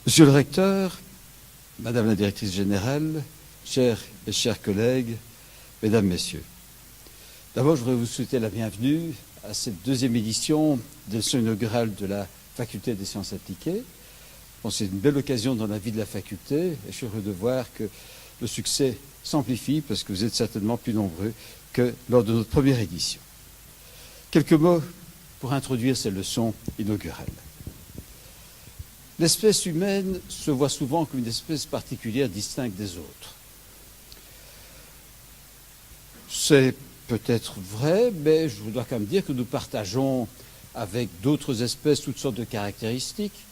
Monsieur le recteur, Madame la directrice générale, chers et chers collègues, Mesdames, Messieurs. D'abord, je voudrais vous souhaiter la bienvenue à cette deuxième édition des leçons inaugurales de la Faculté des sciences appliquées. Bon, c'est une belle occasion dans la vie de la faculté et je suis heureux de voir que le succès s'amplifie parce que vous êtes certainement plus nombreux que lors de notre première édition. Quelques mots pour introduire ces leçons inaugurales. L'espèce humaine se voit souvent comme une espèce particulière distincte des autres. C'est peut-être vrai, mais je dois quand même dire que nous partageons avec d'autres espèces toutes sortes de caractéristiques.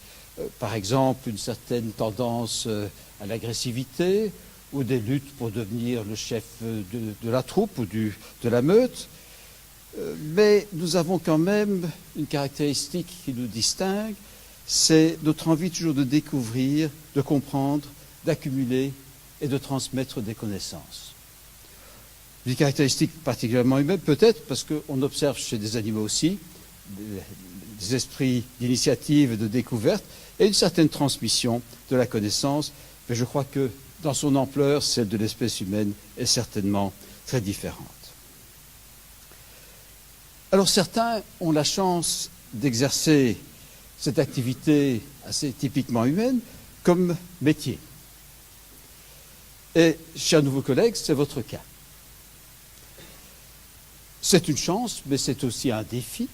Par exemple, une certaine tendance à l'agressivité ou des luttes pour devenir le chef de la troupe ou de la meute. Mais nous avons quand même une caractéristique qui nous distingue, c'est notre envie toujours de découvrir, de comprendre, d'accumuler et de transmettre des connaissances. Une caractéristique particulièrement humaine, peut-être parce qu'on observe chez des animaux aussi des esprits d'initiative et de découverte et une certaine transmission de la connaissance, mais je crois que dans son ampleur, celle de l'espèce humaine est certainement très différente. Alors certains ont la chance d'exercer cette activité assez typiquement humaine comme métier. Et, chers nouveaux collègues, c'est votre cas. C'est une chance, mais c'est aussi un défi,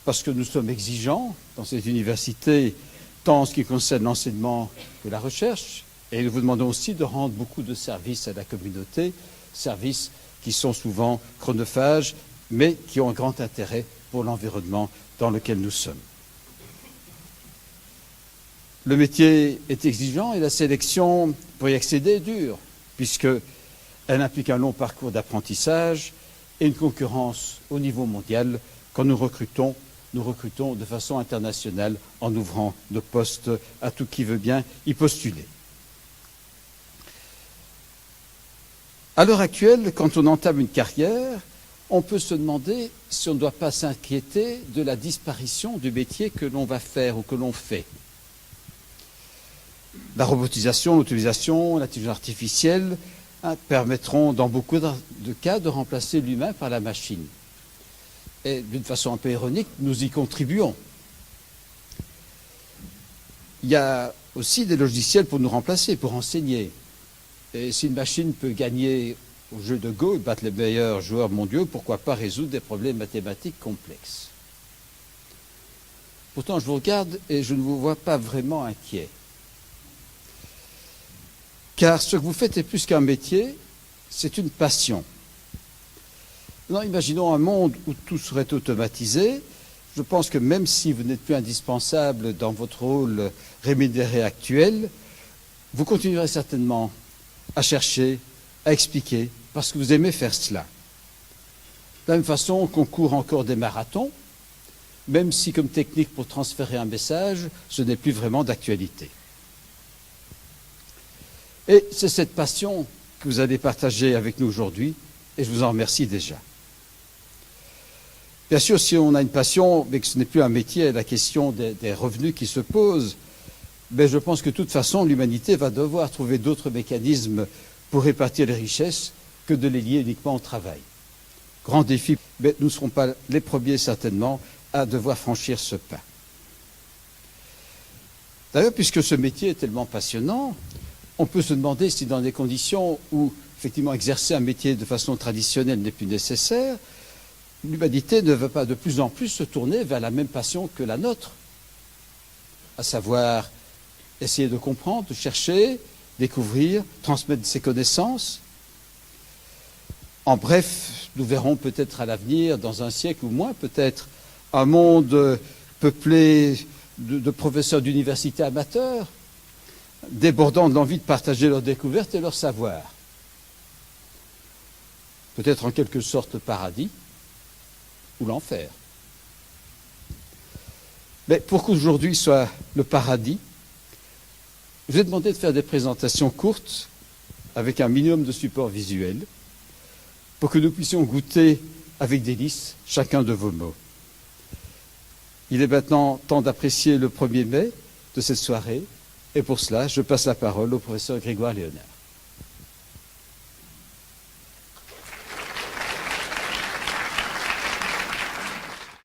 parce que nous sommes exigeants dans cette université, tant en ce qui concerne l'enseignement que la recherche, et nous vous demandons aussi de rendre beaucoup de services à la communauté, services qui sont souvent chronophages, mais qui ont un grand intérêt pour l'environnement dans lequel nous sommes. Le métier est exigeant et la sélection pour y accéder est dure, puisqu'elle implique un long parcours d'apprentissage et une concurrence au niveau mondial. Quand nous recrutons de façon internationale en ouvrant nos postes à tout qui veut bien y postuler. À l'heure actuelle, quand on entame une carrière, on peut se demander si on ne doit pas s'inquiéter de la disparition du métier que l'on va faire ou que l'on fait. La robotisation, l'automatisation, l'intelligence artificielle permettront dans beaucoup de cas de remplacer l'humain par la machine. Et d'une façon un peu ironique, nous y contribuons. Il y a aussi des logiciels pour nous remplacer, pour enseigner. Et si une machine peut gagner au jeu de Go et battre les meilleurs joueurs mondiaux, pourquoi pas résoudre des problèmes mathématiques complexes? Pourtant, je vous regarde et je ne vous vois pas vraiment inquiet. Car ce que vous faites est plus qu'un métier, c'est une passion. Non, imaginons un monde où tout serait automatisé. Je pense que même si vous n'êtes plus indispensable dans votre rôle rémunéré actuel, vous continuerez certainement à chercher, à expliquer, parce que vous aimez faire cela. De la même façon qu'on court encore des marathons, même si comme technique pour transférer un message, ce n'est plus vraiment d'actualité. Et c'est cette passion que vous allez partager avec nous aujourd'hui, et je vous en remercie déjà. Bien sûr, si on a une passion, mais que ce n'est plus un métier, la question des revenus qui se pose, mais je pense que de toute façon, l'humanité va devoir trouver d'autres mécanismes pour répartir les richesses que de les lier uniquement au travail. Grand défi, mais nous ne serons pas les premiers certainement à devoir franchir ce pas. D'ailleurs, puisque ce métier est tellement passionnant, on peut se demander si dans des conditions où, effectivement, exercer un métier de façon traditionnelle n'est plus nécessaire, l'humanité ne veut pas de plus en plus se tourner vers la même passion que la nôtre, à savoir essayer de comprendre, de chercher, découvrir, transmettre ses connaissances. En bref, nous verrons peut-être à l'avenir, dans un siècle ou moins peut-être, un monde peuplé de professeurs d'université amateurs, débordant de l'envie de partager leurs découvertes et leurs savoirs. Peut-être en quelque sorte le paradis ou l'enfer. Mais pour qu'aujourd'hui soit le paradis, je vous ai demandé de faire des présentations courtes avec un minimum de support visuel pour que nous puissions goûter avec délice chacun de vos mots. Il est maintenant temps d'apprécier le 1er mai de cette soirée. Et pour cela, je passe la parole au professeur Grégoire Léonard.